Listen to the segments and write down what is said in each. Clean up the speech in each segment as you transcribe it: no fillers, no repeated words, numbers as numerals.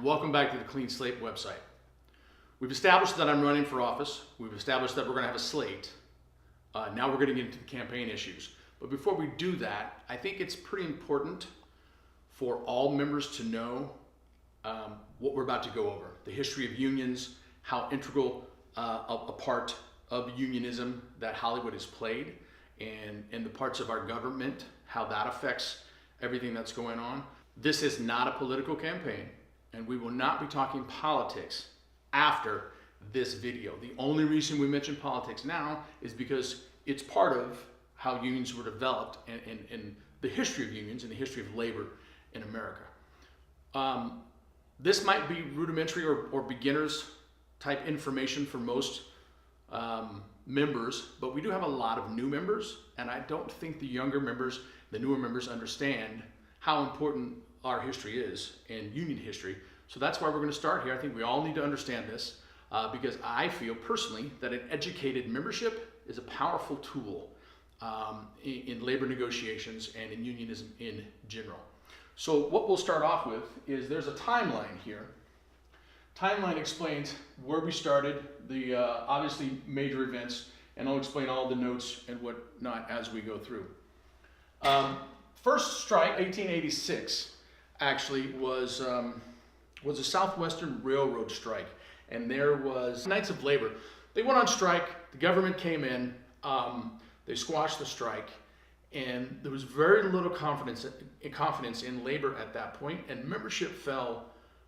welcome back to the Clean Slate website. We've established that I'm running for office. We've established that we're going to have a slate. Now we're going to get into the campaign issues. But before we do that, I think it's pretty important for all members to know what we're about to go over. The history of unions, how integral a part of unionism that Hollywood has played, and the parts of our government, how that affects everything that's going on. This is not a political campaign, and we will not be talking politics after this video. The only reason we mention politics now is because it's part of how unions were developed and the history of unions and the history of labor in America. This might be rudimentary or beginners type information for most members, but we do have a lot of new members, and I don't think the younger members, the newer members, understand how important our history is and union history. So that's why we're going to start here. I think we all need to understand this because I feel personally that an educated membership is a powerful tool in labor negotiations and in unionism in general. So what we'll start off with is there's a timeline here. Timeline explains where we started, the obviously major events, and I'll explain all the notes and whatnot as we go through. First strike, 1886, actually was a Southwestern Railroad strike, and there was Knights of Labor. They went on strike. The government came in. They squashed the strike, and there was very little confidence in labor at that point, and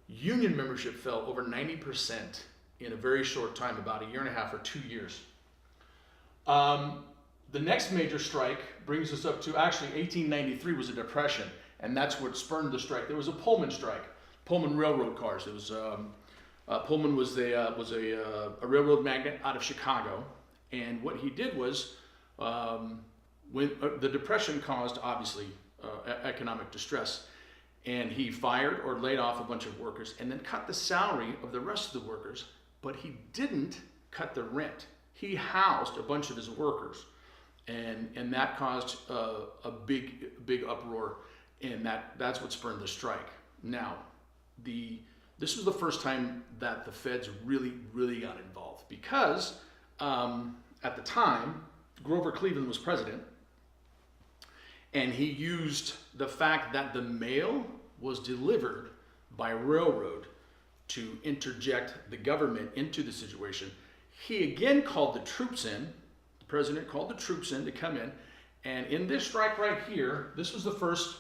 union membership fell over 90% in a very short time, about a year and a half or 2 years. The next major strike brings us up to actually 1893 was a depression, and that's what spurned the strike. There was a Pullman strike, Pullman railroad cars. It was Pullman was a railroad magnate out of Chicago, and what he did was when the depression caused obviously economic distress, and he fired or laid off a bunch of workers and then cut the salary of the rest of the workers, but he didn't cut the rent. He housed a bunch of his workers, and that caused a big uproar, and that's what spurned the strike. Now, this was the first time that the feds really got involved because at the time Grover Cleveland was president, and he used the fact that the mail was delivered by railroad to interject the government into the situation. He again called the troops in. The president called the troops in to come in, and in this strike right here, this was the first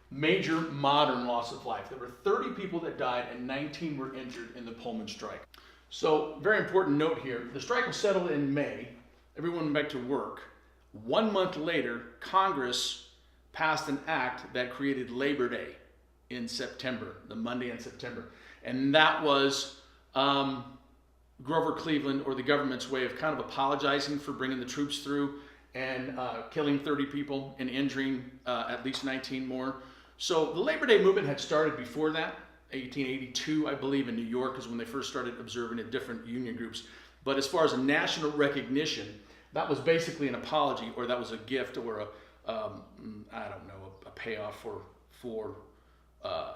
major modern loss of life. There were 30 people that died and 19 were injured in the Pullman strike. So, very important note here, the strike was settled in May. Everyone went back to work. 1 month later, Congress passed an act that created Labor Day in September, the Monday in September. And that was Grover Cleveland, or the government's way of kind of apologizing for bringing the troops through and killing 30 people and injuring at least 19 more. So the Labor Day movement had started before that. 1882, I believe, in New York is when they first started observing it, different union groups. But as far as a national recognition, that was basically an apology, or that was a gift, or a payoff for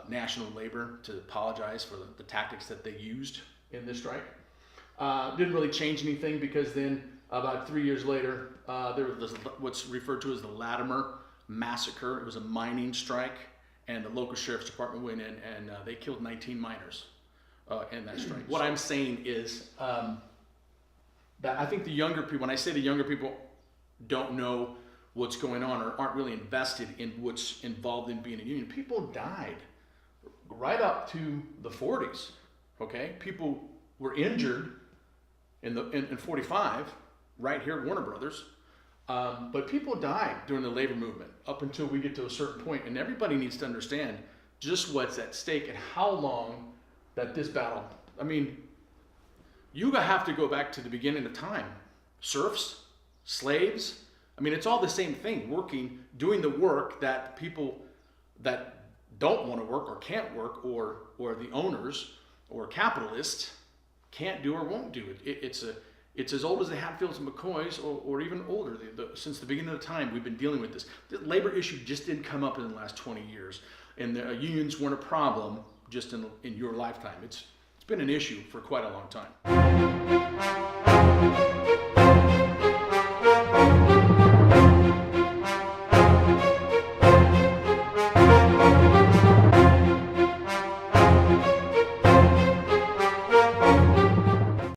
national labor to apologize for the tactics that they used in this strike. Didn't really change anything because then about 3 years later, there was what's referred to as the Latimer Massacre. It was a mining strike, and the local sheriff's department went in and they killed 19 miners in that strike. What I'm saying is that I think the younger people, when I say the younger people don't know what's going on or aren't really invested in what's involved in being a union, people died right up to the 40s, okay? People were injured in 45, right here at Warner Brothers, but people died during the labor movement up until we get to a certain point, and everybody needs to understand just what's at stake and how long that this battle, I mean, you have to go back to the beginning of time. Serfs, slaves, I mean, it's all the same thing, doing the work that people that don't want to work or can't work, or the owners or capitalists can't do or won't do it. It's as old as the Hatfields and McCoys, or even older. Since the beginning of the time, we've been dealing with this. The labor issue just didn't come up in the last 20 years, and the unions weren't a problem just in your lifetime. It's been an issue for quite a long time.